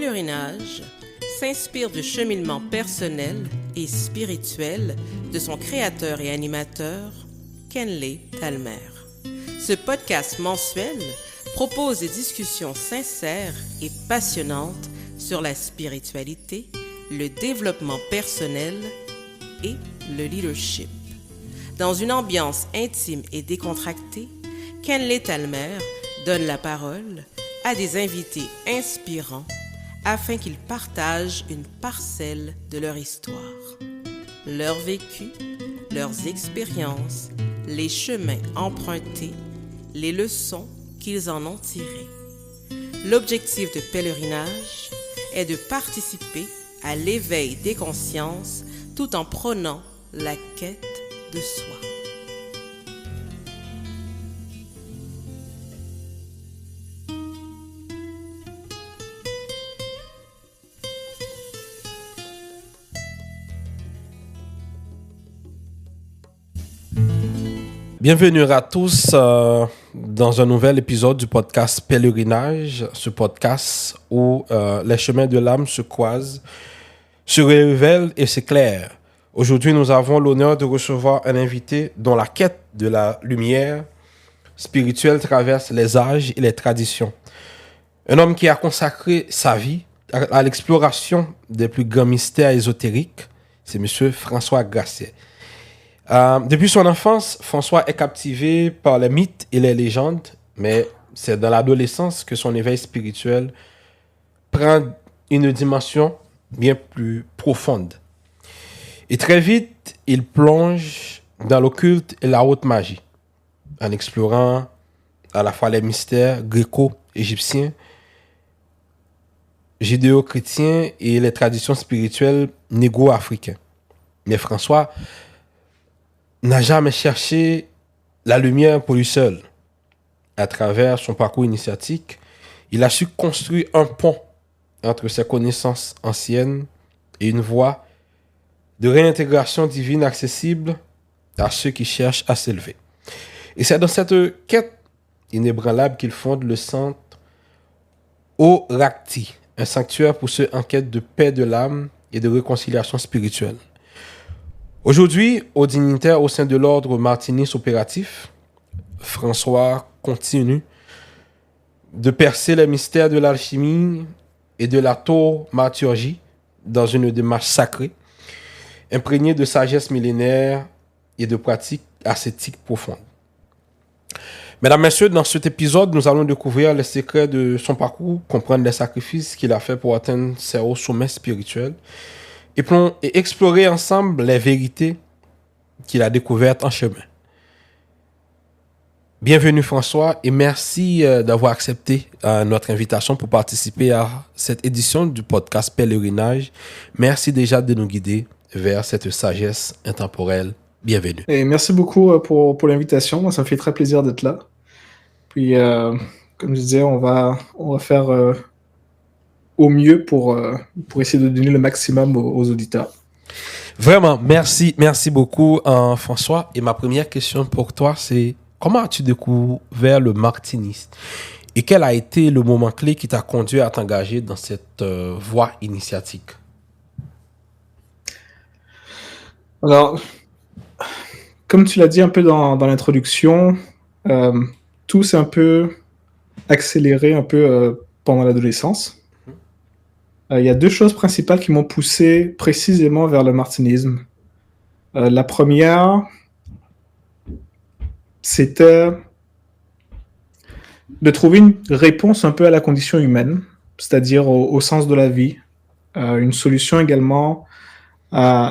pèlerinage s'inspire du cheminement personnel et spirituel de son créateur et animateur, Kenley Talmer. Ce podcast mensuel propose des discussions sincères et passionnantes sur la spiritualité, le développement personnel et le leadership. Dans une ambiance intime et décontractée, Kenley Talmer donne la parole à des invités inspirants afin qu'ils partagent une parcelle de leur histoire, leur vécu, leurs expériences, les chemins empruntés, les leçons qu'ils en ont tirées. L'objectif de pèlerinage est de participer à l'éveil des consciences tout en prônant la quête de soi. Bienvenue à tous dans un nouvel épisode du podcast Pèlerinage, ce podcast où les chemins de l'âme se croisent, se révèlent et s'éclairent. Aujourd'hui, nous avons l'honneur de recevoir un invité dont la quête de la lumière spirituelle traverse les âges et les traditions. Un homme qui a consacré sa vie à l'exploration des plus grands mystères ésotériques, c'est M. François Grasset. Depuis son enfance, François est captivé par les mythes et les légendes, mais c'est dans l'adolescence que son éveil spirituel prend une dimension bien plus profonde. Et très vite, il plonge dans l'occulte et la haute magie, en explorant à la fois les mystères gréco-égyptiens, judéo-chrétiens et les traditions spirituelles négro-africaines. Mais François n'a jamais cherché la lumière pour lui seul. À travers son parcours initiatique, il a su construire un pont entre ses connaissances anciennes et une voie de réintégration divine accessible à ceux qui cherchent à s'élever. Et c'est dans cette quête inébranlable qu'il fonde le centre Orakti, un sanctuaire pour ceux en quête de paix de l'âme et de réconciliation spirituelle. Aujourd'hui, aux dignitaires au sein de l'ordre Martinis opératif, François continue de percer les mystères de l'alchimie et de la thaumaturgie dans une démarche sacrée, imprégnée de sagesse millénaire et de pratiques ascétiques profondes. Mesdames, Messieurs, dans cet épisode, nous allons découvrir les secrets de son parcours, comprendre les sacrifices qu'il a fait pour atteindre ses hauts sommets spirituels et explorer ensemble les vérités qu'il a découvertes en chemin. Bienvenue François et merci d'avoir accepté notre invitation pour participer à cette édition du podcast Pèlerinage. Merci déjà de nous guider vers cette sagesse intemporelle. Bienvenue. Et merci beaucoup pour l'invitation. Moi, ça me fait très plaisir d'être là. Puis, comme je disais, on va faire au mieux pour essayer de donner le maximum aux auditeurs. Vraiment, merci beaucoup François. Et ma première question pour toi, c'est comment as-tu découvert le martinisme? Et quel a été le moment clé qui t'a conduit à t'engager dans cette voie initiatique? Alors, comme tu l'as dit un peu dans l'introduction, tout s'est un peu accéléré un peu pendant l'adolescence. Il y a deux choses principales qui m'ont poussé précisément vers le martinisme. La première, c'était de trouver une réponse un peu à la condition humaine, c'est-à-dire au sens de la vie. Une solution également,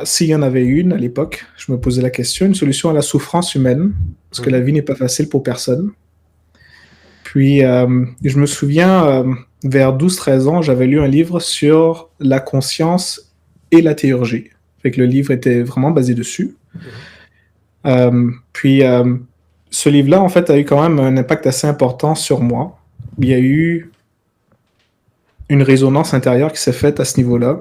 s'il y en avait une à l'époque, je me posais la question, une solution à la souffrance humaine, parce que la vie n'est pas facile pour personne. Puis, je me souviens, vers 12-13 ans, j'avais lu un livre sur la conscience et la théurgie. Fait que le livre était vraiment basé dessus. Puis, ce livre-là, en fait, a eu quand même un impact assez important sur moi. Il y a eu une résonance intérieure qui s'est faite à ce niveau-là.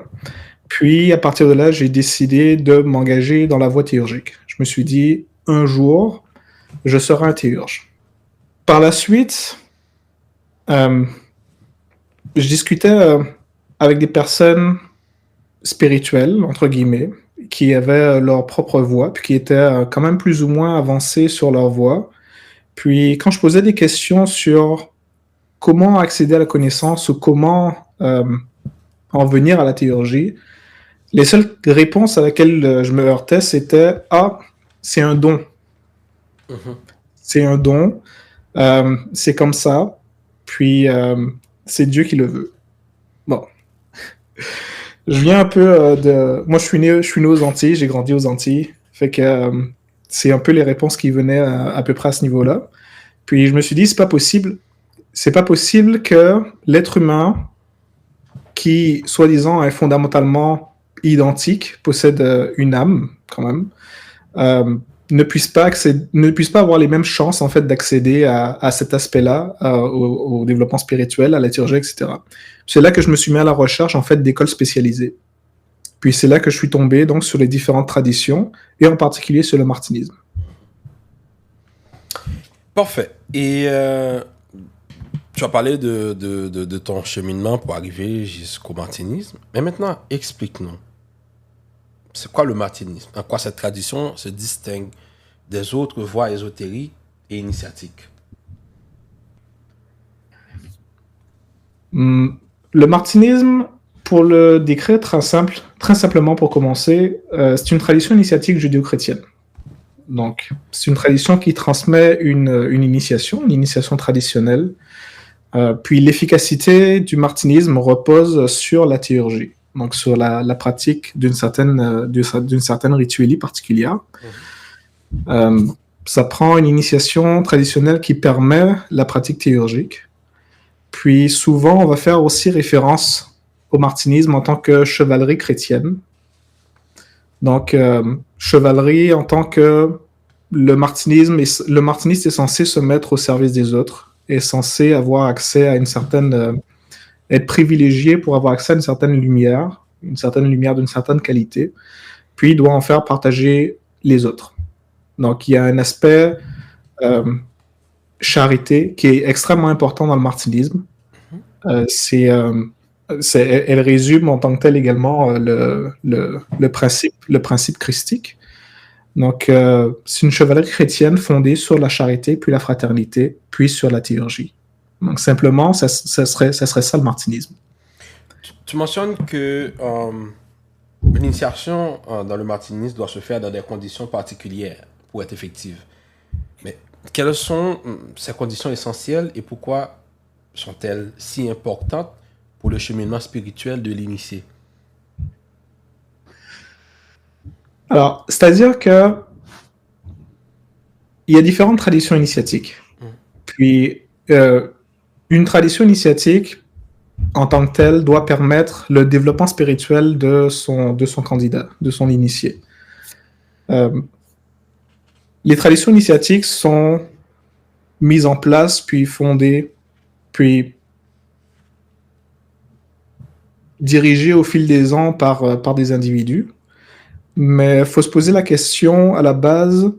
Puis, à partir de là, j'ai décidé de m'engager dans la voie théurgique. Je me suis dit, un jour, je serai un théurge. Par la suite, je discutais avec des personnes spirituelles, entre guillemets, qui avaient leur propre voie, puis qui étaient quand même plus ou moins avancées sur leur voie. Puis quand je posais des questions sur comment accéder à la connaissance ou comment en venir à la théurgie, les seules réponses à laquelle je me heurtais, c'était « Ah, c'est un don. C'est un don. C'est comme ça. Puis c'est Dieu qui le veut. » Bon. Je viens un peu de... Moi, je suis né aux Antilles, j'ai grandi aux Antilles. Fait que c'est un peu les réponses qui venaient à peu près à ce niveau-là. Puis je me suis dit, c'est pas possible. C'est pas possible que l'être humain, qui, soi-disant, est fondamentalement identique, possède une âme, quand même, ne puisse pas avoir les mêmes chances, en fait, d'accéder à cet aspect-là, au développement spirituel, à la théurgie, etc. C'est là que je me suis mis à la recherche, en fait, d'écoles spécialisées. Puis c'est là que je suis tombé, donc, sur les différentes traditions, et en particulier sur le martinisme. Parfait. Et tu as parlé de ton cheminement pour arriver jusqu'au martinisme. Mais maintenant, explique-nous. C'est quoi le martinisme? En quoi cette tradition se distingue des autres voies ésotériques et initiatiques? Le martinisme, pour le décrire très simplement pour commencer, c'est une tradition initiatique judéo-chrétienne. Donc, c'est une tradition qui transmet une initiation traditionnelle. Puis l'efficacité du martinisme repose sur la théurgie, donc sur la pratique d'une certaine rituelie particulière. Ça prend une initiation traditionnelle qui permet la pratique théurgique. Puis souvent, on va faire aussi référence au martinisme en tant que chevalerie chrétienne. Donc, chevalerie en tant que le martiniste est censé se mettre au service des autres, est censé avoir accès à une certaine... être privilégié pour avoir accès à une certaine lumière d'une certaine qualité, puis il doit en faire partager les autres. Donc, il y a un aspect charité qui est extrêmement important dans le martinisme. Elle résume en tant que tel également le principe christique. Donc, c'est une chevalerie chrétienne fondée sur la charité, puis la fraternité, puis sur la théurgie. Donc, simplement, ça serait ça le martinisme. Tu mentionnes que l'initiation dans le martinisme doit se faire dans des conditions particulières pour être effective. Mais quelles sont ces conditions essentielles et pourquoi sont-elles si importantes pour le cheminement spirituel de l'initié? Alors, c'est-à-dire que il y a différentes traditions initiatiques. Puis, une tradition initiatique, en tant que telle, doit permettre le développement spirituel de son candidat, de son initié. Les traditions initiatiques sont mises en place, puis fondées, puis dirigées au fil des ans par des individus. Mais il faut se poser la question à la base,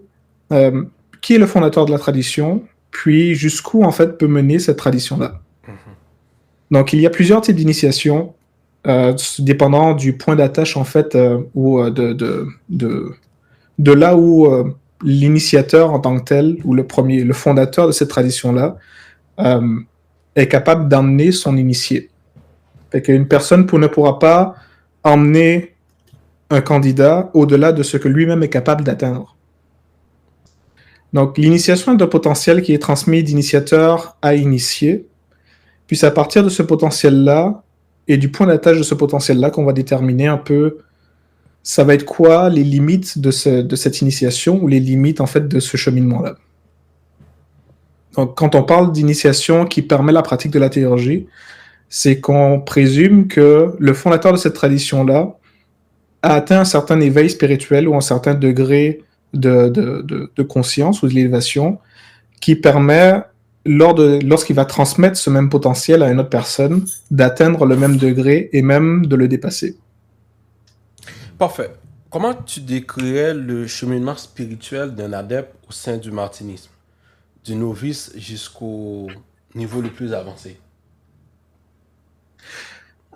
qui est le fondateur de la tradition, puis jusqu'où en fait peut mener cette tradition-là. Donc il y a plusieurs types d'initiations, dépendant du point d'attache en fait, ou de là où l'initiateur en tant que tel, ou le fondateur de cette tradition-là, est capable d'emmener son initié. Fait qu'une personne ne pourra pas emmener un candidat au-delà de ce que lui-même est capable d'atteindre. Donc, l'initiation est un potentiel qui est transmis d'initiateur à initié. Puis c'est à partir de ce potentiel-là et du point d'attache de ce potentiel-là qu'on va déterminer un peu ça va être quoi les limites de cette initiation ou les limites en fait de ce cheminement-là. Donc, quand on parle d'initiation qui permet la pratique de la théurgie, c'est qu'on présume que le fondateur de cette tradition-là a atteint un certain éveil spirituel ou un certain degré de conscience ou d'élévation qui permet, lorsqu'il va transmettre ce même potentiel à une autre personne, d'atteindre le même degré et même de le dépasser. Parfait. Comment tu décrirais le cheminement spirituel d'un adepte au sein du martinisme, du novice jusqu'au niveau le plus avancé?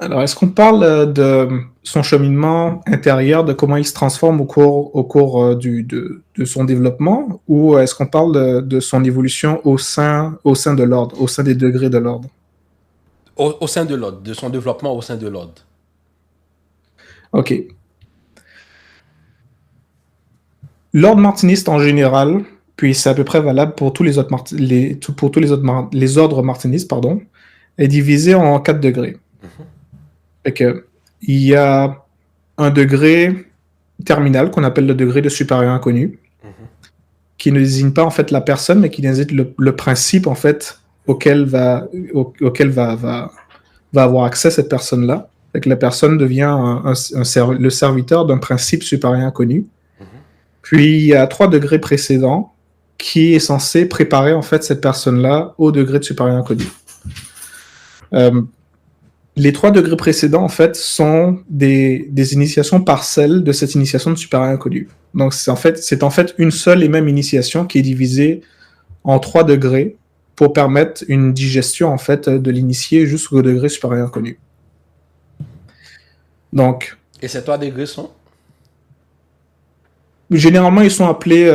Alors, est-ce qu'on parle de son cheminement intérieur, de comment il se transforme au cours de son développement, ou est-ce qu'on parle de son évolution au sein de l'ordre, au sein des degrés de l'ordre? Au sein de l'ordre, de son développement au sein de l'ordre. OK. L'ordre martiniste en général, puis c'est à peu près valable pour tous les autres, les ordres martinistes, pardon, est divisé en 4 degrés. Fait que, il y a un degré terminal qu'on appelle le degré de supérieur inconnu, qui ne désigne pas en fait la personne, mais qui désigne le principe en fait auquel va avoir accès cette personne-là. Fait que la personne devient le serviteur d'un principe supérieur inconnu. Puis il y a 3 degrés précédents qui est censé préparer en fait cette personne-là au degré de supérieur inconnu. Les 3 degrés précédents, en fait, sont des initiations partielles de cette initiation de supérieur inconnu. Donc, c'est en fait une seule et même initiation qui est divisée en 3 degrés pour permettre une digestion, en fait, de l'initié jusqu'au degré supérieur inconnu. Donc... Et ces 3 degrés sont? Généralement, ils sont appelés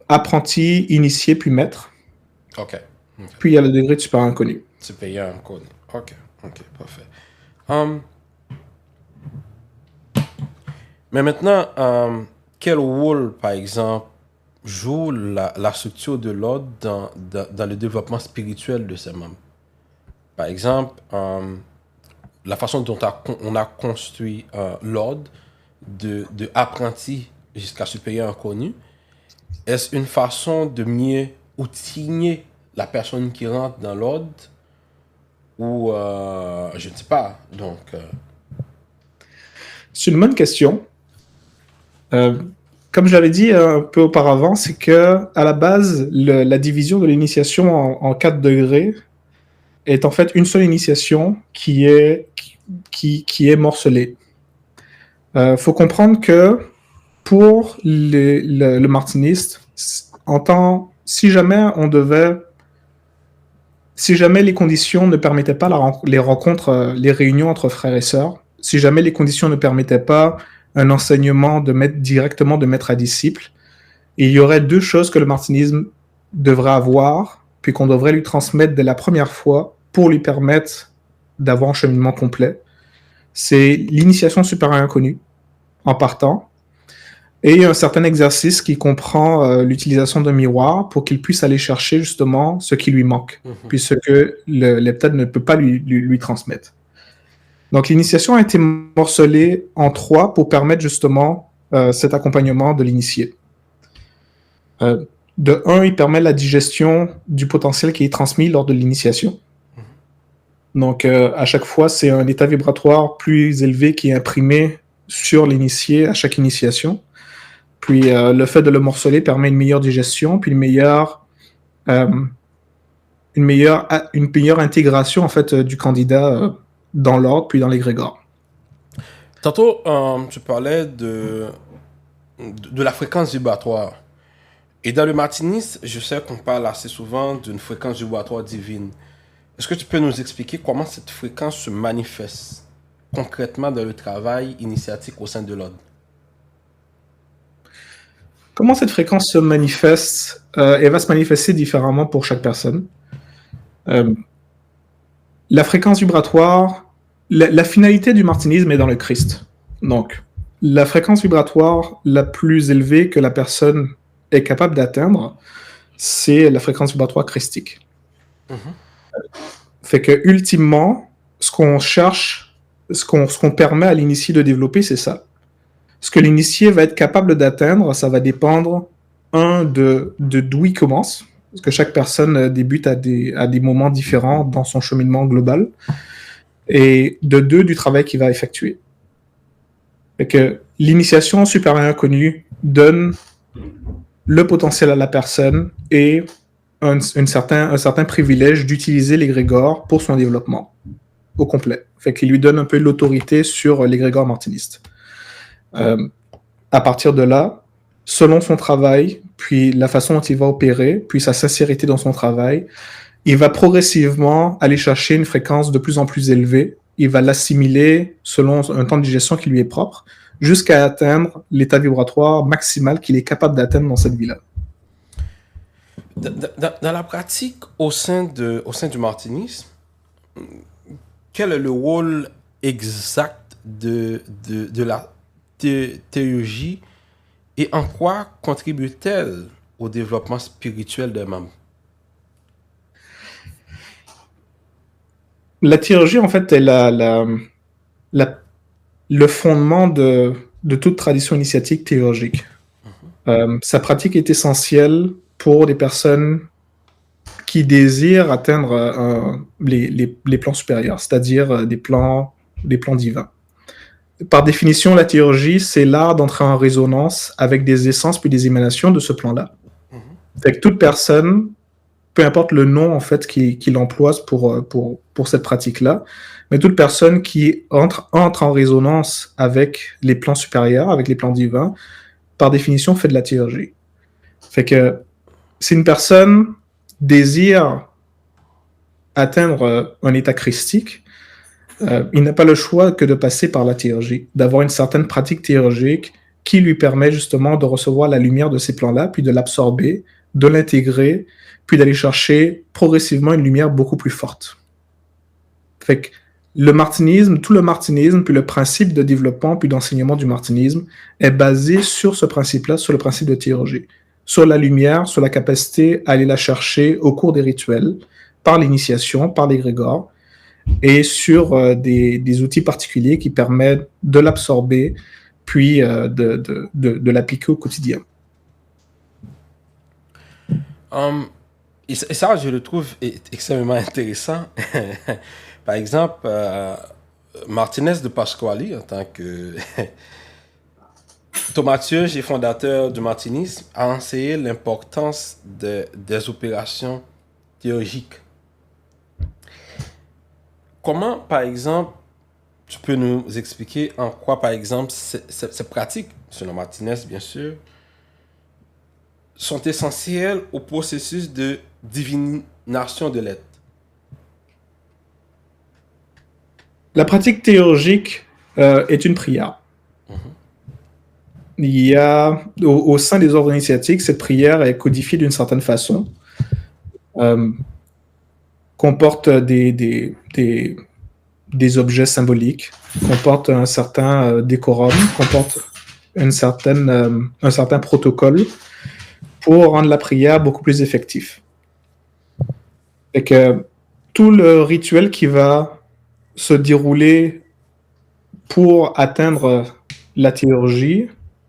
apprentis, initiés, puis maîtres. OK. Puis, il y a le degré de supérieur inconnu. Supérieur inconnu. OK, parfait. Mais maintenant, quel rôle, par exemple, joue la structure de l'ordre dans le développement spirituel de ses membres? Par exemple, la façon dont on a construit l'ordre de apprenti jusqu'à supérieur inconnu, est-ce une façon de mieux outiller la personne qui rentre dans l'ordre? Ou je ne sais pas. Donc, c'est une bonne question. Comme je l'avais dit un peu auparavant, c'est que à la base, la division de l'initiation en 4 degrés est en fait une seule initiation qui est morcelée. Faut comprendre que pour le martiniste, si jamais les conditions ne permettaient pas les rencontres, les réunions entre frères et sœurs, si jamais les conditions ne permettaient pas un enseignement directement de maître à disciple, il y aurait 2 choses que le martinisme devrait avoir, puis qu'on devrait lui transmettre dès la première fois pour lui permettre d'avoir un cheminement complet. C'est l'initiation supérieure inconnue, en partant, et un certain exercice qui comprend l'utilisation d'un miroir pour qu'il puisse aller chercher justement ce qui lui manque, puis ce que l'heptade ne peut pas lui transmettre. Donc l'initiation a été morcelée en 3 pour permettre justement cet accompagnement de l'initié. De 1, il permet la digestion du potentiel qui est transmis lors de l'initiation. Donc à chaque fois, c'est un état vibratoire plus élevé qui est imprimé sur l'initié à chaque initiation. Puis le fait de le morceler permet une meilleure digestion, puis une meilleure intégration en fait du candidat dans l'ordre, puis dans l'égrégore. Tantôt, tu parlais de la fréquence vibratoire. Et dans le martinisme, je sais qu'on parle assez souvent d'une fréquence vibratoire divine. Est-ce que tu peux nous expliquer comment cette fréquence se manifeste concrètement dans le travail initiatique au sein de l'ordre? Comment cette fréquence se manifeste? Elle va se manifester différemment pour chaque personne. La fréquence vibratoire, la finalité du martinisme est dans le Christ. Donc, la fréquence vibratoire la plus élevée que la personne est capable d'atteindre, c'est la fréquence vibratoire christique. Fait que, ultimement, ce qu'on cherche, ce qu'on permet à l'initié de développer, c'est ça. Ce que l'initié va être capable d'atteindre, ça va dépendre, de d'où il commence, parce que chaque personne débute à des moments différents dans son cheminement global, et de 2, du travail qu'il va effectuer. Fait que l'initiation supérieure inconnue donne le potentiel à la personne et un certain privilège d'utiliser l'égrégore pour son développement au complet. Fait qu'il lui donne un peu l'autorité sur l'égrégore martiniste. À partir de là, selon son travail, puis la façon dont il va opérer, puis sa sincérité dans son travail, il va progressivement aller chercher une fréquence de plus en plus élevée il va l'assimiler selon un temps de digestion qui lui est propre, jusqu'à atteindre l'état vibratoire maximal qu'il est capable d'atteindre dans cette vie-là. Dans la pratique au sein du martinisme, quel est le rôle exact de la théurgie et en quoi contribue-t-elle au développement spirituel d'un membre? La théurgie, en fait, est le fondement de toute tradition initiatique théurgique. Sa pratique est essentielle pour des personnes qui désirent atteindre les plans supérieurs, c'est-à-dire des plans divins. Par définition, la théurgie, c'est l'art d'entrer en résonance avec des essences puis des émanations de ce plan-là. Fait que toute personne, peu importe le nom en fait qu'il emploie pour cette pratique-là, mais toute personne qui entre en résonance avec les plans supérieurs, avec les plans divins, par définition fait de la théurgie. Fait que si une personne désire atteindre un état christique, il n'a pas le choix que de passer par la théurgie, d'avoir une certaine pratique théurgique qui lui permet justement de recevoir la lumière de ces plans-là, puis de l'absorber, de l'intégrer, puis d'aller chercher progressivement une lumière beaucoup plus forte. Fait que le martinisme, tout le martinisme, puis le principe de développement, puis d'enseignement du martinisme est basé sur ce principe-là, sur le principe de théurgie, sur la lumière, sur la capacité à aller la chercher au cours des rituels, par l'initiation, par l'égrégore, et sur des outils particuliers qui permettent de l'absorber, puis de l'appliquer au quotidien. Et ça, je le trouve extrêmement intéressant. Par exemple, Martinez de Pasquali, en tant que thaumaturge et fondateur du martinisme, a enseigné l'importance des opérations théurgiques. Comment, par exemple, tu peux nous expliquer en quoi, par exemple, ces pratiques, selon Martinez, bien sûr, sont essentielles au processus de divination de l'être? La pratique théurgique est une prière. Il y a, au sein des ordres initiatiques, cette prière est codifiée d'une certaine façon, comporte des objets symboliques, comporte un certain décorum, comporte un certain protocole pour rendre la prière beaucoup plus effective. Et que tout le rituel qui va se dérouler pour atteindre la théurgie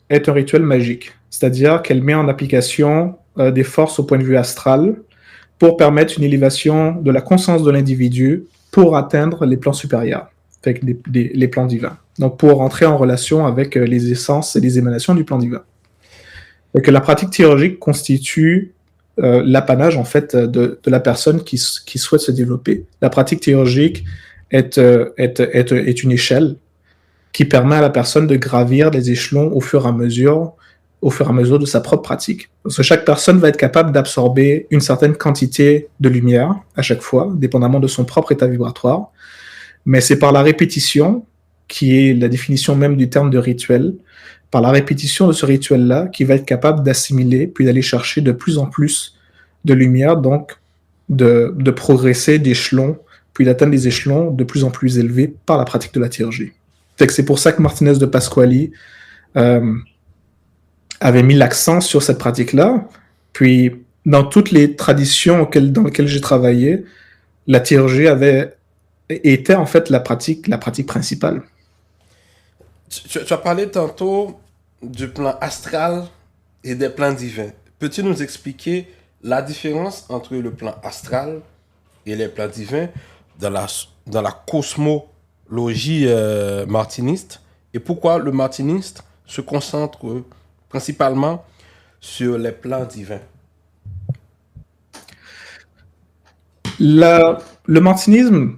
est un rituel magique, c'est-à-dire qu'elle met en application des forces au point de vue astral pour permettre une élévation de la conscience de l'individu pour atteindre les plans supérieurs, avec les plans divins. Donc pour entrer en relation avec les essences et les émanations du plan divin. Et que la pratique théurgique constitue l'apanage en fait de la personne qui souhaite se développer. La pratique théurgique est une échelle qui permet à la personne de gravir les échelons au fur et à mesure de sa propre pratique. Parce que chaque personne va être capable d'absorber une certaine quantité de lumière à chaque fois, dépendamment de son propre état vibratoire. Mais c'est par la répétition, qui est la définition même du terme de rituel, par la répétition de ce rituel-là, qui va être capable d'assimiler, puis d'aller chercher de plus en plus de lumière, donc de progresser d'échelons, puis d'atteindre des échelons de plus en plus élevés par la pratique de la théurgie. C'est pour ça que Martinez de Pasquali avait mis l'accent sur cette pratique-là. Puis, dans toutes les traditions dans lesquelles j'ai travaillé, la théurgie était en fait la pratique principale. Tu as parlé tantôt du plan astral et des plans divins. Peux-tu nous expliquer la différence entre le plan astral et les plans divins dans la cosmologie martiniste et pourquoi le martiniste se concentre principalement sur les plans divins? Le martinisme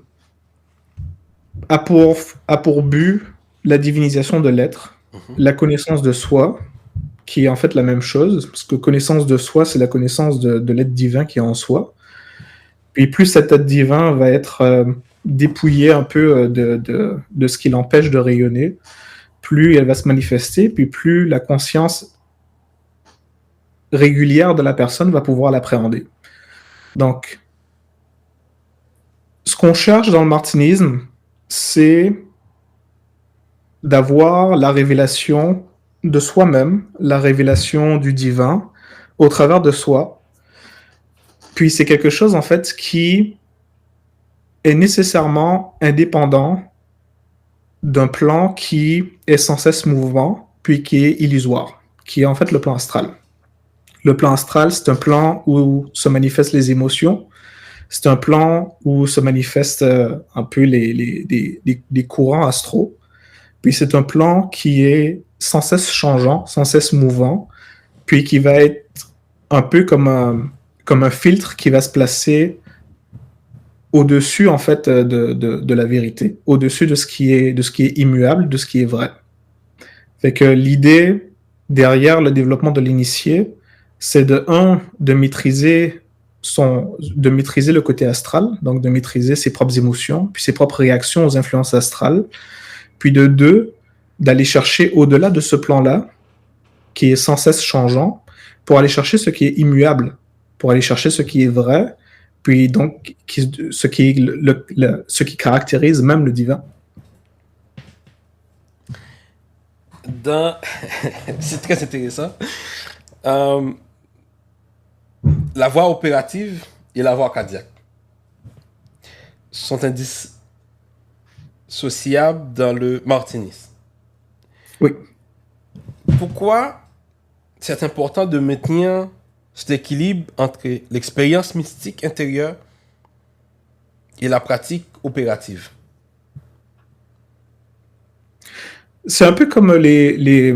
a pour but la divinisation de l'être, la connaissance de soi, qui est en fait la même chose, parce que connaissance de soi, c'est la connaissance de l'être divin qui est en soi. Puis plus cet être divin va être dépouiller un peu de ce qui l'empêche de rayonner, plus elle va se manifester, puis plus la conscience régulière de la personne va pouvoir l'appréhender. Donc, ce qu'on cherche dans le martinisme, c'est d'avoir la révélation de soi-même, la révélation du divin au travers de soi. Puis c'est quelque chose, en fait, qui est nécessairement indépendant d'un plan qui est sans cesse mouvant, puis qui est illusoire, qui est en fait le plan astral. Le plan astral, c'est un plan où se manifestent les émotions, c'est un plan où se manifestent un peu les courants astraux, puis c'est un plan qui est sans cesse changeant, sans cesse mouvant, puis qui va être un peu comme un filtre qui va se placer au-dessus en fait de la vérité, au-dessus de ce qui est immuable, de ce qui est vrai. Fait que l'idée derrière le développement de l'initié, c'est de maîtriser le côté astral, donc de maîtriser ses propres émotions, puis ses propres réactions aux influences astrales, puis de deux, d'aller chercher au-delà de ce plan-là, qui est sans cesse changeant, pour aller chercher ce qui est immuable, pour aller chercher ce qui est vrai, puis donc ce qui caractérise même le divin. C'est très intéressant. La voie opérative et la voie cardiaque sont indissociables dans le martinisme. Oui. Pourquoi c'est important de maintenir cet équilibre entre l'expérience mystique intérieure et la pratique opérative? C'est un peu comme les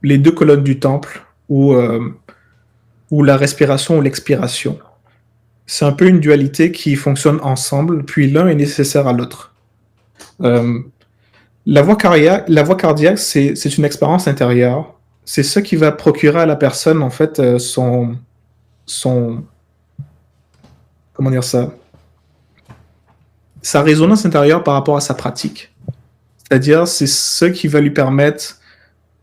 deux colonnes du temple, ou la respiration ou l'expiration. C'est un peu une dualité qui fonctionne ensemble, puis l'un est nécessaire à l'autre. La voie cardiaque, c'est une expérience intérieure. C'est ce qui va procurer à la personne, en fait, comment dire ça? Sa résonance intérieure par rapport à sa pratique. C'est-à-dire, c'est ce qui va lui permettre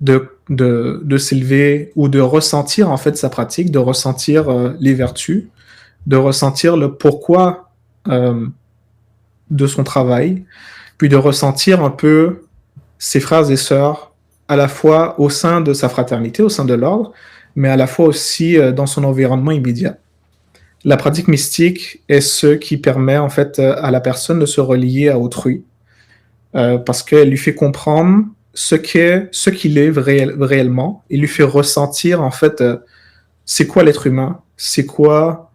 de s'élever ou de ressentir, en fait, sa pratique, de ressentir les vertus, de ressentir le pourquoi de son travail, puis de ressentir un peu ses frères et sœurs, à la fois au sein de sa fraternité, au sein de l'ordre, mais à la fois aussi dans son environnement immédiat. La pratique mystique est ce qui permet en fait à la personne de se relier à autrui, parce qu'elle lui fait comprendre ce qu'il est réellement, et lui fait ressentir en fait c'est quoi l'être humain, c'est quoi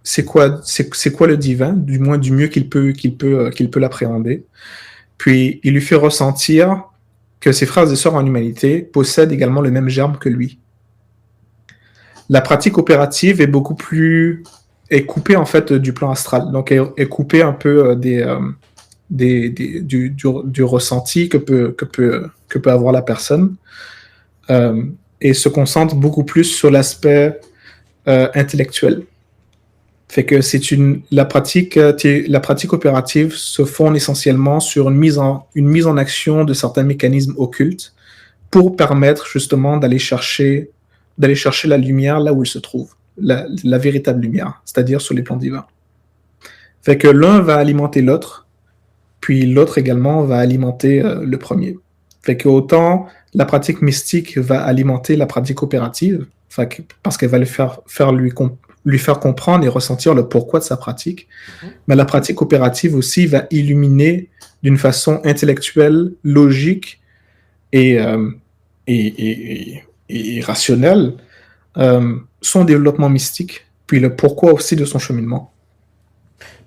le divin, du moins du mieux qu'il peut l'appréhender. Puis il lui fait ressentir que ses frères et sœurs en humanité possèdent également le même germe que lui. La pratique opérative est est coupée en fait du plan astral, donc est coupée un peu du ressenti que peut avoir la personne, et se concentre beaucoup plus sur l'aspect intellectuel. Fait que la pratique opérative se fonde essentiellement sur une mise en action de certains mécanismes occultes pour permettre justement d'aller chercher la lumière là où elle se trouve, la véritable lumière, c'est-à-dire sur les plans divins. Fait que l'un va alimenter l'autre, puis l'autre également va alimenter le premier. Fait que autant la pratique mystique va alimenter la pratique opérative, parce qu'elle va lui faire comprendre et ressentir le pourquoi de sa pratique, mais la pratique opérative aussi va illuminer d'une façon intellectuelle, logique et rationnelle son développement mystique, puis le pourquoi aussi de son cheminement.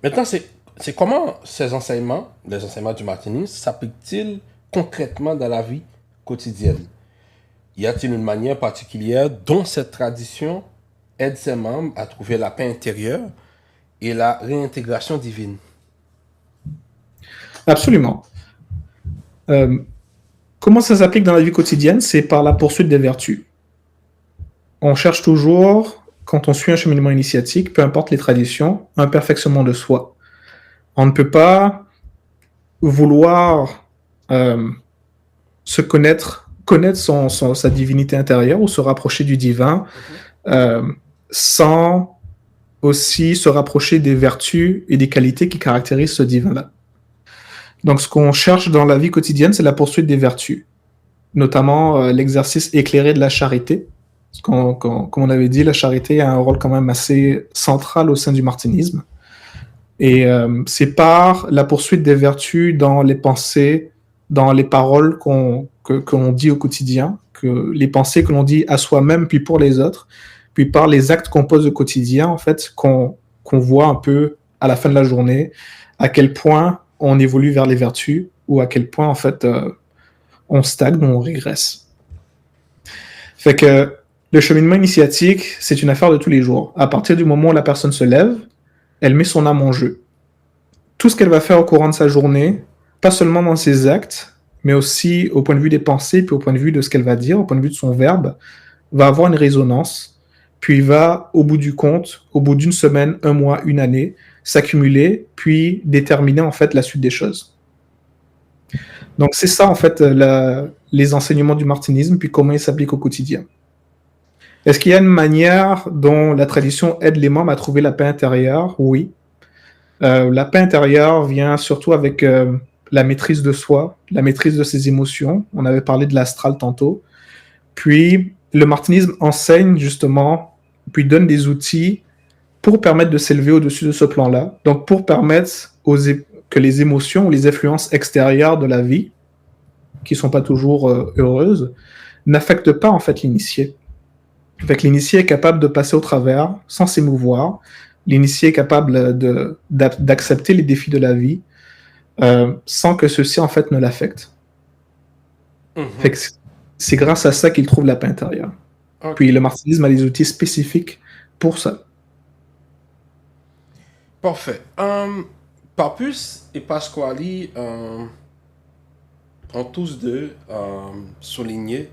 Maintenant, c'est comment ces enseignements, les enseignements du martinisme, s'appliquent-ils concrètement dans la vie quotidienne? Y a-t-il une manière particulière dont cette tradition aide ses membres à trouver la paix intérieure et la réintégration divine? Absolument. Comment ça s'applique dans la vie quotidienne? C'est par la poursuite des vertus. On cherche toujours, quand on suit un cheminement initiatique, peu importe les traditions, un perfectionnement de soi. On ne peut pas vouloir se connaître sa divinité intérieure ou se rapprocher du divin sans aussi se rapprocher des vertus et des qualités qui caractérisent ce divin-là. Donc, ce qu'on cherche dans la vie quotidienne, c'est la poursuite des vertus, notamment l'exercice éclairé de la charité. Comme on avait dit, la charité a un rôle quand même assez central au sein du martinisme. Et c'est par la poursuite des vertus dans les pensées, dans les paroles que l'on dit au quotidien, que les pensées que l'on dit à soi-même puis pour les autres, puis par les actes qu'on pose au quotidien, en fait, qu'on voit un peu à la fin de la journée, à quel point on évolue vers les vertus ou à quel point, en fait, on stagne ou on régresse. Fait que le cheminement initiatique, c'est une affaire de tous les jours. À partir du moment où la personne se lève, elle met son âme en jeu. Tout ce qu'elle va faire au courant de sa journée, pas seulement dans ses actes, mais aussi au point de vue des pensées, puis au point de vue de ce qu'elle va dire, au point de vue de son verbe, va avoir une résonance, puis va, au bout du compte, au bout d'une semaine, un mois, une année, s'accumuler, puis déterminer en fait la suite des choses. Donc c'est ça en fait les enseignements du martinisme, puis comment ils s'appliquent au quotidien. Est-ce qu'il y a une manière dont la tradition aide les membres à trouver la paix intérieure? Oui. La paix intérieure vient surtout avec la maîtrise de soi, la maîtrise de ses émotions. On avait parlé de l'astral tantôt. Puis le martinisme enseigne justement, puis donne des outils pour permettre de s'élever au-dessus de ce plan-là. Donc pour permettre que les émotions ou les influences extérieures de la vie, qui ne sont pas toujours heureuses, n'affectent pas en fait l'initié. Fait que l'initié est capable de passer au travers sans s'émouvoir. L'initié est capable d'accepter les défis de la vie sans que ceux-ci en fait ne l'affectent. Fait que c'est grâce à ça qu'il trouve la paix intérieure. Okay. Puis le martinisme a des outils spécifiques pour ça. Parfait. Papus et Pasquali ont tous deux souligné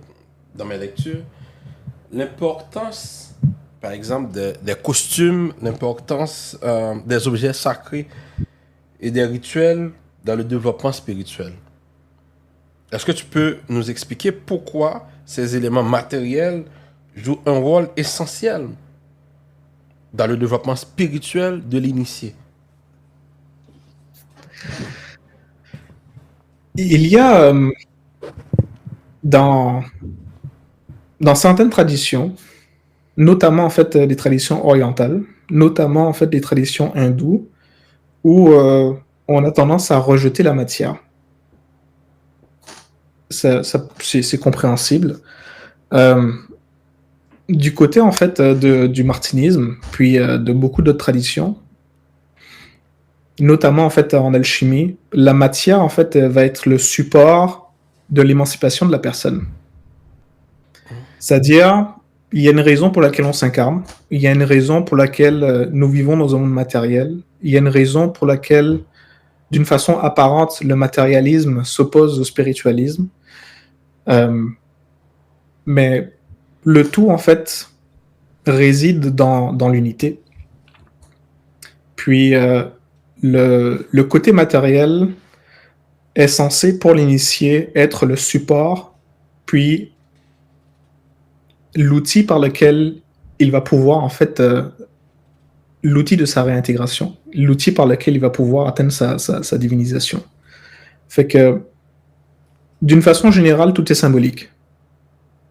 dans mes lectures l'importance, par exemple, des costumes, l'importance des objets sacrés et des rituels dans le développement spirituel. Est-ce que tu peux nous expliquer pourquoi ces éléments matériels jouent un rôle essentiel dans le développement spirituel de l'initié? Il y a dans certaines traditions, notamment en fait des traditions orientales, notamment en fait des traditions hindoues, où on a tendance à rejeter la matière. C'est compréhensible. Du côté en fait du martinisme, puis de beaucoup d'autres traditions, notamment en fait en alchimie, la matière en fait va être le support de l'émancipation de la personne. C'est-à-dire, il y a une raison pour laquelle on s'incarne, il y a une raison pour laquelle nous vivons dans un monde matériel, il y a une raison pour laquelle, d'une façon apparente, le matérialisme s'oppose au spiritualisme. Mais le tout, en fait, réside dans l'unité. Puis, le côté matériel est censé, pour l'initié, être le support, puis l'outil par lequel il va pouvoir, en fait, l'outil de sa réintégration, l'outil par lequel il va pouvoir atteindre sa divinisation. Fait que, d'une façon générale, tout est symbolique.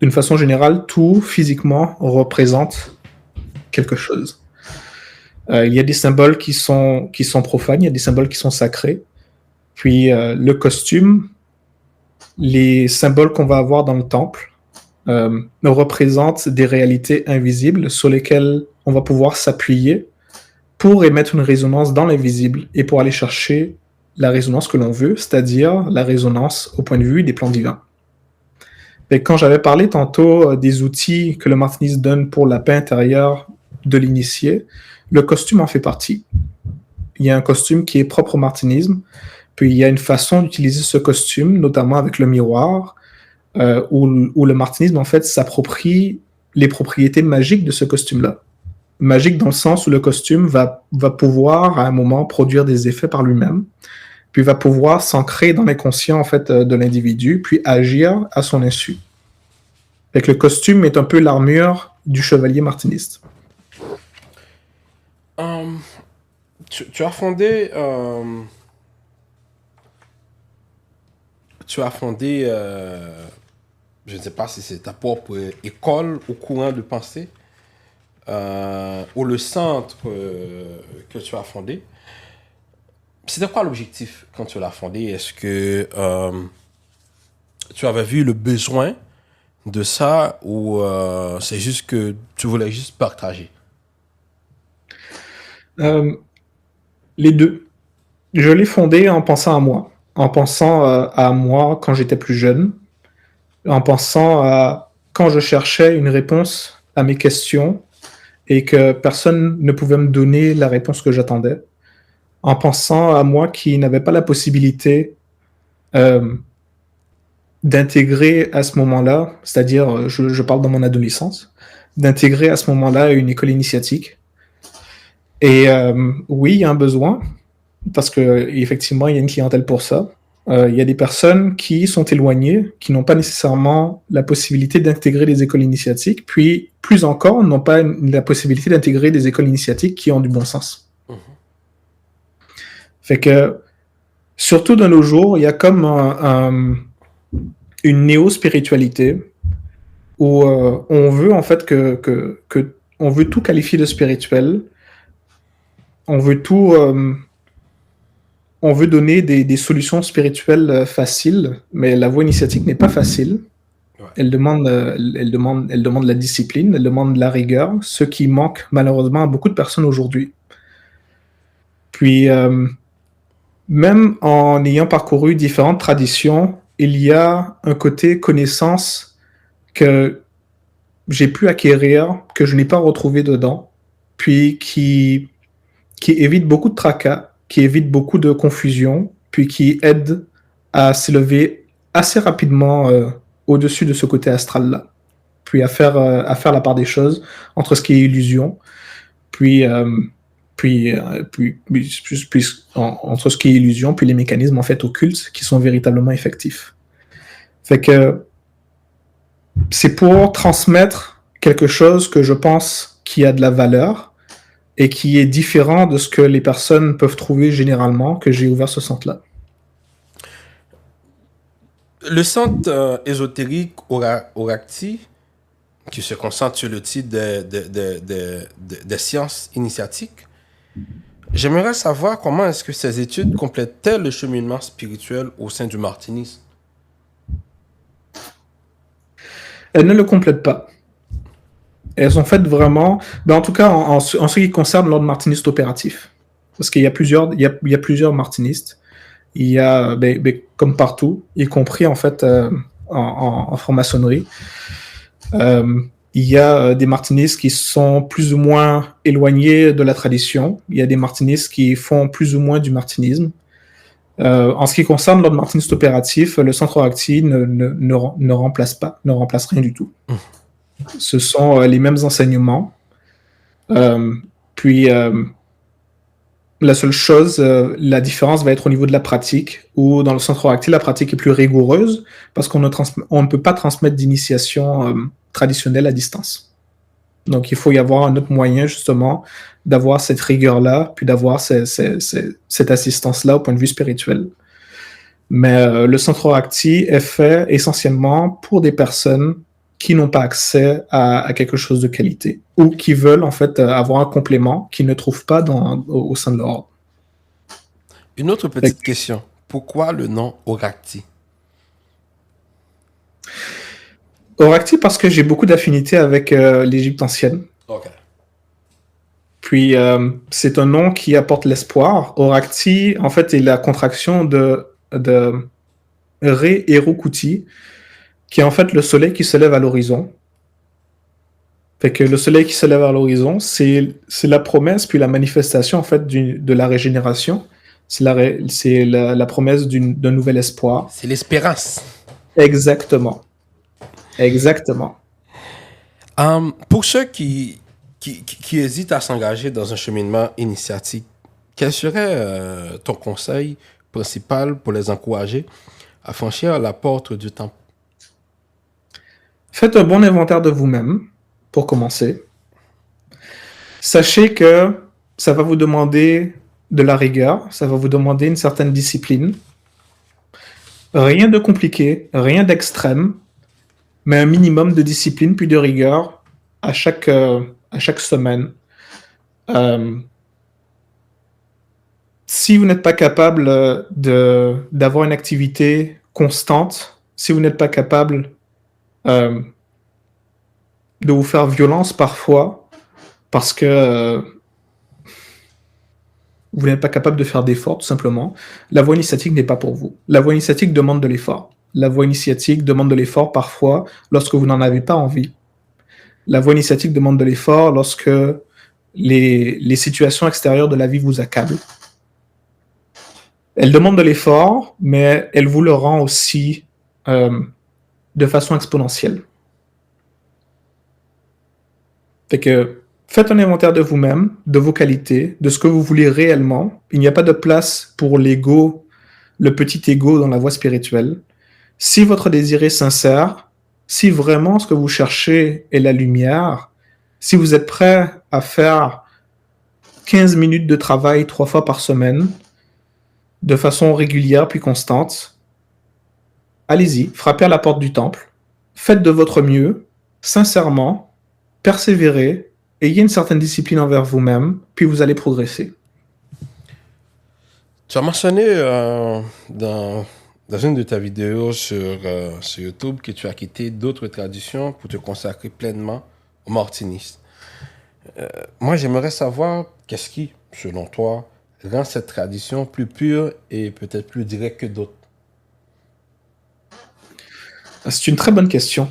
D'une façon générale, tout, physiquement, représente quelque chose. Il y a des symboles qui sont profanes, il y a des symboles qui sont sacrés. Puis, le costume, les symboles qu'on va avoir dans le temple, représentent des réalités invisibles sur lesquelles on va pouvoir s'appuyer pour émettre une résonance dans l'invisible et pour aller chercher la résonance que l'on veut, c'est-à-dire la résonance au point de vue des plans divins. Et quand j'avais parlé tantôt des outils que le martinisme donne pour la paix intérieure de l'initié, le costume en fait partie. Il y a un costume qui est propre au martinisme, puis il y a une façon d'utiliser ce costume, notamment avec le miroir, où le martinisme en fait s'approprie les propriétés magiques de ce costume-là. magique dans le sens où le costume va pouvoir à un moment produire des effets par lui-même, puis va pouvoir s'ancrer dans l'inconscient en fait de l'individu, puis agir à son insu. Fait que le costume est un peu l'armure du chevalier martiniste. Tu as fondé, je ne sais pas si c'est ta propre école ou courant de pensée, ou le centre que tu as fondé. C'était quoi l'objectif quand tu l'as fondé? Est-ce que tu avais vu le besoin de ça ou c'est juste que tu voulais juste partager? Les deux. Je l'ai fondé en pensant à moi, en pensant à moi quand j'étais plus jeune, en pensant à quand je cherchais une réponse à mes questions et que personne ne pouvait me donner la réponse que j'attendais, en pensant à moi qui n'avais pas la possibilité d'intégrer à ce moment-là, c'est-à-dire, je parle dans mon adolescence, d'intégrer à ce moment-là une école initiatique. Et oui, il y a un besoin, parce que effectivement, il y a une clientèle pour ça. Il y a des personnes qui sont éloignées, qui n'ont pas nécessairement la possibilité d'intégrer des écoles initiatiques, puis plus encore, n'ont pas la possibilité d'intégrer des écoles initiatiques qui ont du bon sens. Fait que, surtout de nos jours, il y a comme une néo-spiritualité où on veut en fait que on veut tout qualifier de spirituel, on veut tout, on veut donner des solutions spirituelles faciles, mais la voie initiatique n'est pas facile. Ouais. Elle demande de la discipline, elle demande de la rigueur, ce qui manque malheureusement à beaucoup de personnes aujourd'hui. Puis, même en ayant parcouru différentes traditions, il y a un côté connaissance que j'ai pu acquérir, que je n'ai pas retrouvé dedans, puis qui évite beaucoup de tracas, qui évite beaucoup de confusion, puis qui aide à s'élever assez rapidement au-dessus de ce côté astral-là, puis à faire la part des choses entre ce qui est illusion, puis entre ce qui est illusion, puis les mécanismes en fait occultes qui sont véritablement effectifs. Fait que c'est pour transmettre quelque chose que je pense qui a de la valeur et qui est différent de ce que les personnes peuvent trouver généralement, que j'ai ouvert ce centre-là. Le centre ésotérique Oracti, qui se concentre sur le titre des sciences initiatiques, j'aimerais savoir comment est-ce que ces études complètent-elles le cheminement spirituel au sein du martinisme? Elles ne le complètent pas. Elles sont faites vraiment, en tout cas en ce qui concerne l'ordre martiniste opératif. Parce qu'il y a plusieurs martinistes. Il y a, comme partout, y compris en fait en franc-maçonnerie, il y a des martinistes qui sont plus ou moins éloignés de la tradition. Il y a des martinistes qui font plus ou moins du martinisme. En ce qui concerne l'ordre martiniste opératif, le centre Oracti ne remplace rien du tout. Ce sont les mêmes enseignements. Puis la seule chose, la différence va être au niveau de la pratique, où dans le centre Oracti, la pratique est plus rigoureuse parce qu'on ne peut pas transmettre d'initiation traditionnelle à distance. Donc il faut y avoir un autre moyen justement d'avoir cette rigueur-là, puis d'avoir cette assistance-là au point de vue spirituel. Mais le centre Oracti est fait essentiellement pour des personnes qui n'ont pas accès à quelque chose de qualité ou qui veulent en fait avoir un complément qu'ils ne trouvent pas au sein de l'ordre. Une autre petite question. Pourquoi le nom Oracti? Oracti parce que j'ai beaucoup d'affinités avec l'Égypte ancienne. Okay. Puis c'est un nom qui apporte l'espoir. Oracti, en fait, est la contraction de Ré Erukuti, qui est en fait le soleil qui se lève à l'horizon. Fait que le soleil qui se lève à l'horizon, c'est la promesse, puis la manifestation en fait de la régénération. C'est la promesse d'un nouvel espoir. C'est l'espérance. Exactement. Exactement. Pour ceux qui qui hésite à s'engager dans un cheminement initiatique, quel serait ton conseil principal pour les encourager à franchir la porte du temple? Faites un bon inventaire de vous-même, pour commencer. Sachez que ça va vous demander de la rigueur, ça va vous demander une certaine discipline. Rien de compliqué, rien d'extrême, mais un minimum de discipline puis de rigueur à chaque semaine. Si vous n'êtes pas capable d'avoir une activité constante, si vous n'êtes pas capable de vous faire violence parfois, parce que vous n'êtes pas capable de faire d'efforts, tout simplement, la voie initiatique n'est pas pour vous. La voie initiatique demande de l'effort. La voie initiatique demande de l'effort parfois lorsque vous n'en avez pas envie. La voie initiatique demande de l'effort lorsque les situations extérieures de la vie vous accablent. Elle demande de l'effort, mais elle vous le rend aussi de façon exponentielle. Fait que faites un inventaire de vous-même, de vos qualités, de ce que vous voulez réellement. Il n'y a pas de place pour l'ego, le petit ego dans la voie spirituelle. Si votre désir est sincère, si vraiment ce que vous cherchez est la lumière, si vous êtes prêt à faire 15 minutes de travail 3 fois par semaine, de façon régulière puis constante, allez-y, frappez à la porte du temple, faites de votre mieux, sincèrement, persévérez, ayez une certaine discipline envers vous-même, puis vous allez progresser. Tu as mentionné dans une de tes vidéos sur YouTube que tu as quitté d'autres traditions pour te consacrer pleinement au martinisme. Moi, j'aimerais savoir qu'est-ce qui, selon toi, rend cette tradition plus pure et peut-être plus directe que d'autres. C'est une très bonne question.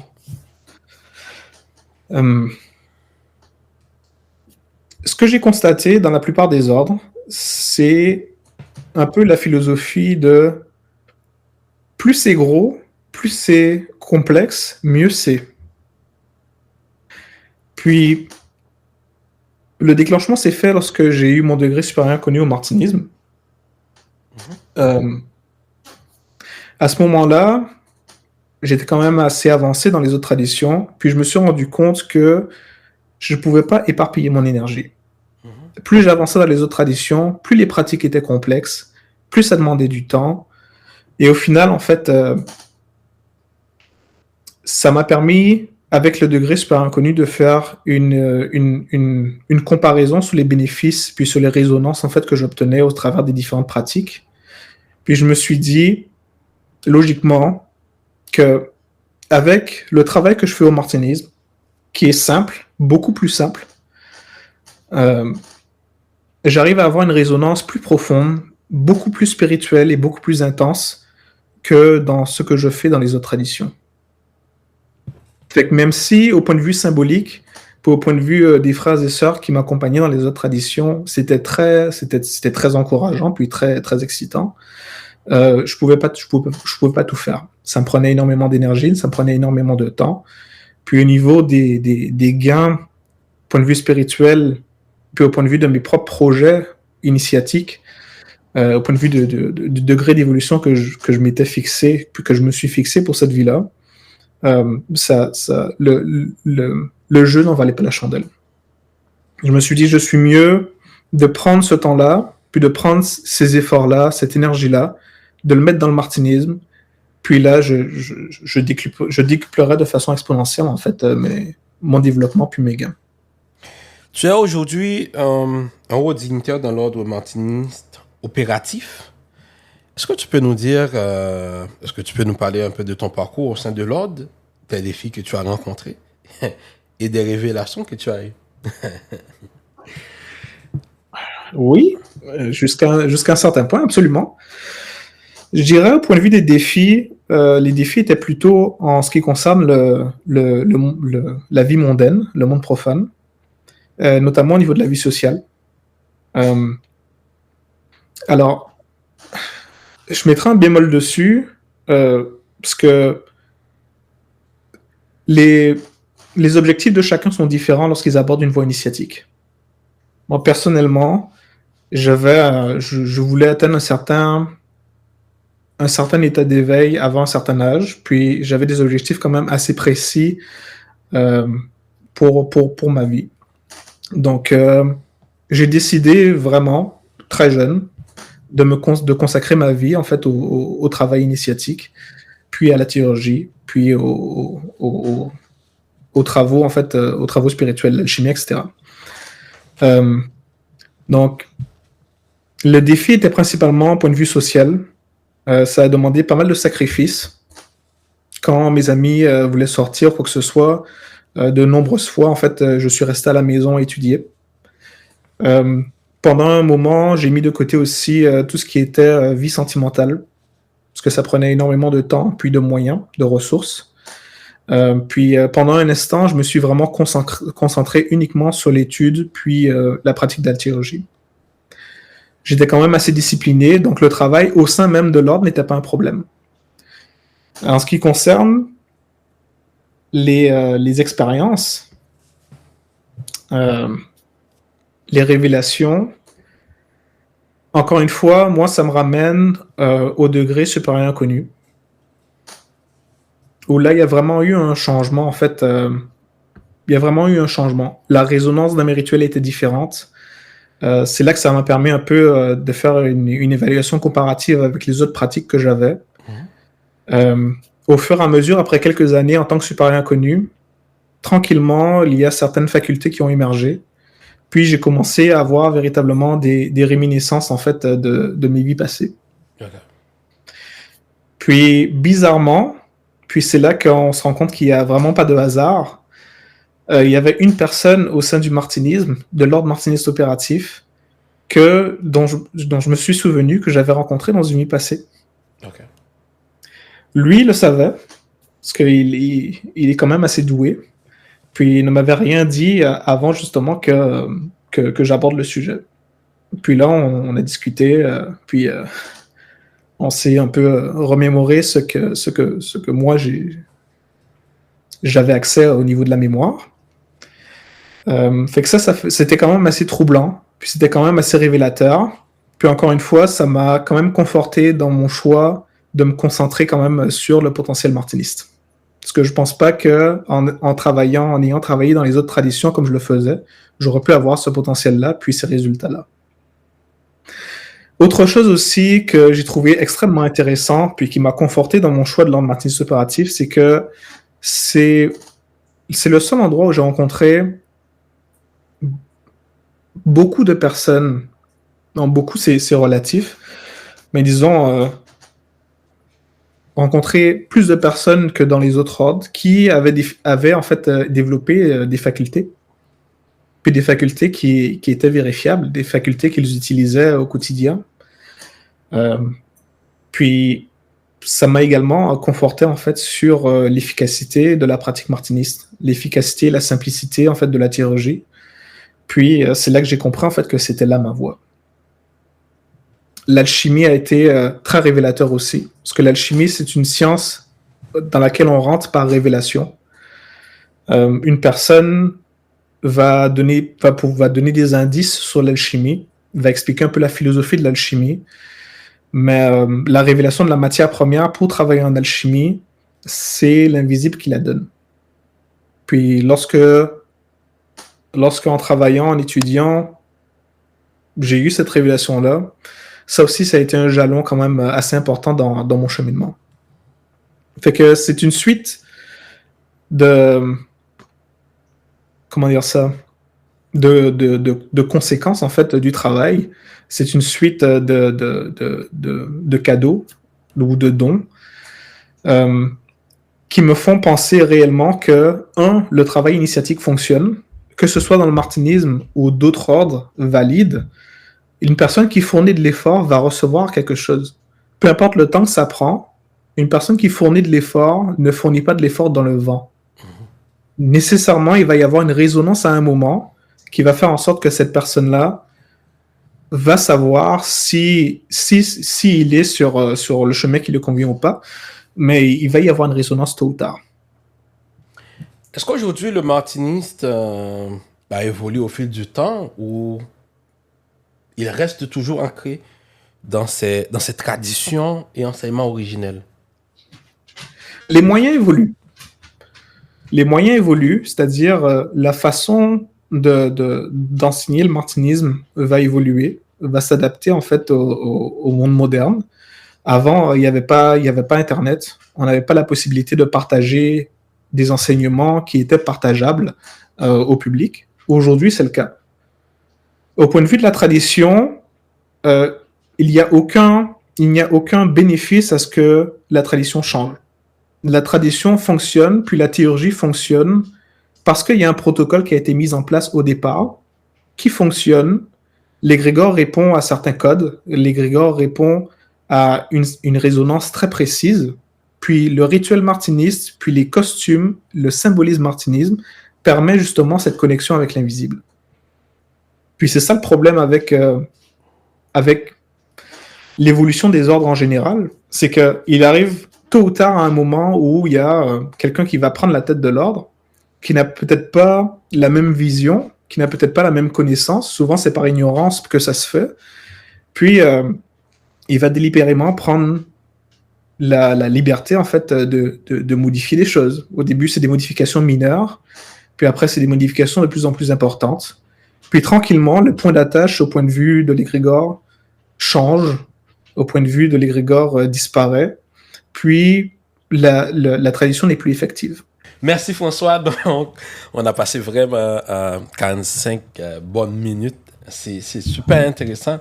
Ce que j'ai constaté dans la plupart des ordres, c'est un peu la philosophie de plus c'est gros, plus c'est complexe, mieux c'est. Puis, le déclenchement s'est fait lorsque j'ai eu mon degré supérieur connu au martinisme. À ce moment-là, j'étais quand même assez avancé dans les autres traditions, puis je me suis rendu compte que je ne pouvais pas éparpiller mon énergie. Plus j'avançais dans les autres traditions, plus les pratiques étaient complexes, plus ça demandait du temps. Et au final, en fait, ça m'a permis, avec le degré supérieur inconnu, de faire une comparaison sur les bénéfices, puis sur les résonances en fait, que j'obtenais au travers des différentes pratiques. Puis je me suis dit, logiquement, que avec le travail que je fais au martinisme, qui est simple, beaucoup plus simple, j'arrive à avoir une résonance plus profonde, beaucoup plus spirituelle et beaucoup plus intense que dans ce que je fais dans les autres traditions. Fait que même si, au point de vue symbolique, au point de vue des frères et sœurs qui m'accompagnaient dans les autres traditions, c'était très encourageant, puis très, très excitant. Je pouvais pas tout faire. Ça me prenait énormément d'énergie, ça me prenait énormément de temps. Puis au niveau des gains, au point de vue spirituel, puis au point de vue de mes propres projets initiatiques, au point de vue du degré d'évolution que je m'étais fixé, puis que je me suis fixé pour cette vie-là, le jeu n'en valait pas la chandelle. Je me suis dit, je suis mieux de prendre ce temps-là, puis de prendre ces efforts-là, cette énergie-là, de le mettre dans le martinisme, puis là, je décuplerai de façon exponentielle, en fait, mon développement puis mes gains. Tu es aujourd'hui un haut dignitaire dans l'ordre martiniste opératif. Est-ce que tu peux nous dire, est-ce que tu peux nous parler un peu de ton parcours au sein de l'ordre, des défis que tu as rencontrés et des révélations que tu as eues? Oui, jusqu'à un certain point, absolument. Je dirais, au point de vue des défis, les défis étaient plutôt en ce qui concerne la vie mondaine, le monde profane, notamment au niveau de la vie sociale. Alors, je mettrai un bémol dessus, parce que les objectifs de chacun sont différents lorsqu'ils abordent une voie initiatique. Moi, personnellement, je voulais atteindre un certain état d'éveil avant un certain âge, puis j'avais des objectifs quand même assez précis pour ma vie. Donc, j'ai décidé vraiment, très jeune, de consacrer ma vie en fait au travail initiatique, puis à la théurgie, puis aux travaux en fait, aux travaux spirituels, l'alchimie, etc. Donc, le défi était principalement point de vue social. Ça a demandé pas mal de sacrifices. Quand mes amis voulaient sortir, quoi que ce soit, de nombreuses fois, en fait, je suis resté à la maison à étudier. Pendant un moment, j'ai mis de côté aussi tout ce qui était vie sentimentale, parce que ça prenait énormément de temps, puis de moyens, de ressources. Puis pendant un instant, je me suis vraiment concentré uniquement sur l'étude, puis la pratique de la théurgie. J'étais quand même assez discipliné, donc le travail au sein même de l'ordre n'était pas un problème. En ce qui concerne les expériences, les révélations, encore une fois, moi, ça me ramène au degré supérieur inconnu, où là, il y a vraiment eu un changement, en fait. Il y a vraiment eu un changement. La résonance de mes rituels était différente. C'est là que ça m'a permis un peu de faire une évaluation comparative avec les autres pratiques que j'avais. Au fur et à mesure, après quelques années en tant que supérieur inconnu, tranquillement, il y a certaines facultés qui ont émergé. Puis j'ai commencé à avoir véritablement des réminiscences en fait de mes vies passées. Okay. Puis bizarrement, puis c'est là qu'on se rend compte qu'il n'y a vraiment pas de hasard. Il y avait une personne au sein du martinisme, de l'ordre martiniste opératif, dont je me suis souvenu que j'avais rencontré dans une vie passée. Okay. Lui le savait, parce qu'il est quand même assez doué. Puis il ne m'avait rien dit avant justement que j'aborde le sujet. Puis là, on a discuté, puis on s'est un peu remémoré ce que moi j'avais accès au niveau de la mémoire. Fait que c'était quand même assez troublant, puis c'était quand même assez révélateur. Puis encore une fois, ça m'a quand même conforté dans mon choix de me concentrer quand même sur le potentiel martiniste. Parce que je pense pas que en ayant travaillé dans les autres traditions comme je le faisais, j'aurais pu avoir ce potentiel-là, puis ces résultats-là. Autre chose aussi que j'ai trouvé extrêmement intéressant, puis qui m'a conforté dans mon choix de l'ordre martiniste opératif, c'est que c'est le seul endroit où j'ai rencontré beaucoup de personnes. Non, beaucoup c'est relatif, mais disons rencontrer plus de personnes que dans les autres ordres qui avaient en fait développé des facultés, puis des facultés qui étaient vérifiables, des facultés qu'ils utilisaient au quotidien. Puis ça m'a également conforté en fait sur l'efficacité de la pratique martiniste, l'efficacité et la simplicité en fait de la théurgie. Puis c'est là que j'ai compris en fait que c'était là ma voie. L'alchimie a été très révélateur aussi, parce que l'alchimie, c'est une science dans laquelle on rentre par révélation. Une personne va donner des indices sur l'alchimie, va expliquer un peu la philosophie de l'alchimie, mais la révélation de la matière première pour travailler en alchimie, c'est l'invisible qui la donne. Puis lorsqu'en travaillant, en étudiant, j'ai eu cette révélation-là, ça aussi, ça a été un jalon quand même assez important dans mon cheminement. Fait que c'est une suite de... Comment dire ça? De conséquences, en fait, du travail. C'est une suite de cadeaux ou de dons qui me font penser réellement que, le travail initiatique fonctionne, que ce soit dans le martinisme ou d'autres ordres valides. Une personne qui fournit de l'effort va recevoir quelque chose. Peu importe le temps que ça prend, une personne qui fournit de l'effort ne fournit pas de l'effort dans le vent. Nécessairement, il va y avoir une résonance à un moment qui va faire en sorte que cette personne-là va savoir si il est sur le chemin qui lui convient ou pas, mais il va y avoir une résonance tôt ou tard. Est-ce qu'aujourd'hui, le martiniste évolue au fil du temps ou il reste toujours ancré dans ses traditions et enseignements originels? Les moyens évoluent. Les moyens évoluent, c'est-à-dire la façon d'enseigner le martinisme va évoluer, va s'adapter en fait au monde moderne. Avant, il n'y avait pas Internet, on n'avait pas la possibilité de partager des enseignements qui étaient partageables au public. Aujourd'hui, c'est le cas. Au point de vue de la tradition, euh, il n'y a aucun bénéfice à ce que la tradition change. La tradition fonctionne, puis la théurgie fonctionne parce qu'il y a un protocole qui a été mis en place au départ, qui fonctionne. L'égrégore répond à certains codes, l'égrégore répond à une résonance très précise, puis le rituel martiniste, puis les costumes, le symbolisme martinisme permet justement cette connexion avec l'invisible. Puis c'est ça le problème avec l'évolution des ordres en général, c'est qu'il arrive tôt ou tard à un moment où il y a quelqu'un qui va prendre la tête de l'ordre, qui n'a peut-être pas la même vision, qui n'a peut-être pas la même connaissance. Souvent, c'est par ignorance que ça se fait. Puis, il va délibérément prendre la liberté, en fait, de modifier les choses. Au début, c'est des modifications mineures. Puis après, c'est des modifications de plus en plus importantes. Puis tranquillement, le point d'attache au point de vue de l'égrégore change, au point de vue de l'égrégore disparaît. Puis la tradition n'est plus effective. Merci François. Donc, on a passé vraiment 45 bonnes minutes. C'est super intéressant.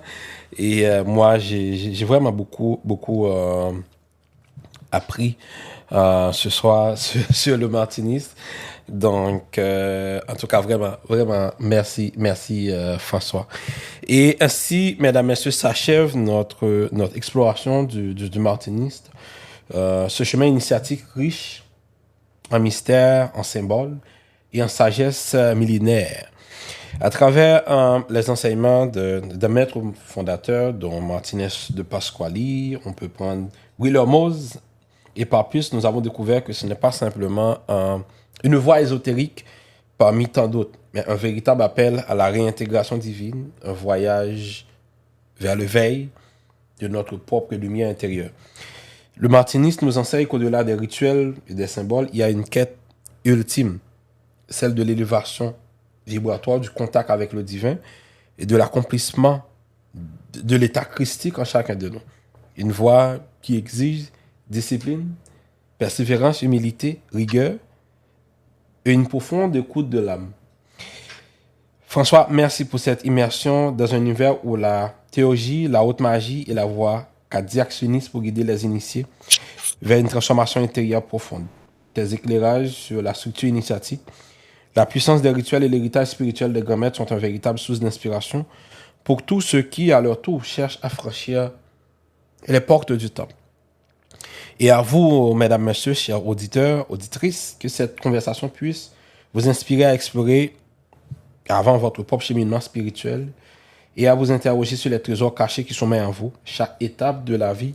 Et moi, j'ai vraiment beaucoup appris ce soir sur le martiniste. Donc, en tout cas, vraiment, merci François. Et ainsi, mesdames, messieurs, s'achève notre exploration du martiniste. Ce chemin initiatique riche en mystère, en symboles et en sagesse millénaire. À travers les enseignements de maîtres fondateurs, dont Martinez de Pasquali, on peut prendre Willa Mose et par plus, nous avons découvert que ce n'est pas simplement une voie ésotérique parmi tant d'autres, mais un véritable appel à la réintégration divine, un voyage vers l'éveil de notre propre lumière intérieure. Le martiniste nous enseigne qu'au-delà des rituels et des symboles, il y a une quête ultime, celle de l'élévation vibratoire, du contact avec le divin et de l'accomplissement de l'état christique en chacun de nous. Une voie qui exige discipline, persévérance, humilité, rigueur et une profonde écoute de l'âme. François, merci pour cette immersion dans un univers où la théologie, la haute magie et la voie cardiaque s'unissent pour guider les initiés vers une transformation intérieure profonde. Tes éclairages sur la structure initiatique, la puissance des rituels et l'héritage spirituel des grands maîtres sont un véritable source d'inspiration pour tous ceux qui, à leur tour, cherchent à franchir les portes du temps. Et à vous, mesdames, messieurs, chers auditeurs, auditrices, que cette conversation puisse vous inspirer à explorer avant votre propre cheminement spirituel et à vous interroger sur les trésors cachés qui sommeillent en vous. Chaque étape de la vie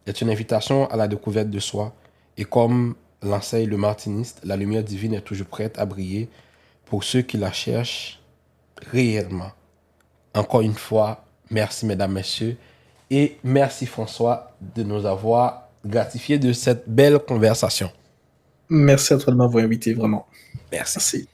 est une invitation à la découverte de soi. Et comme l'enseigne le martiniste, la lumière divine est toujours prête à briller pour ceux qui la cherchent réellement. Encore une fois, merci mesdames, messieurs. Et merci François de nous avoir gratifié de cette belle conversation. Merci à toi de m'avoir invité, vraiment. Merci.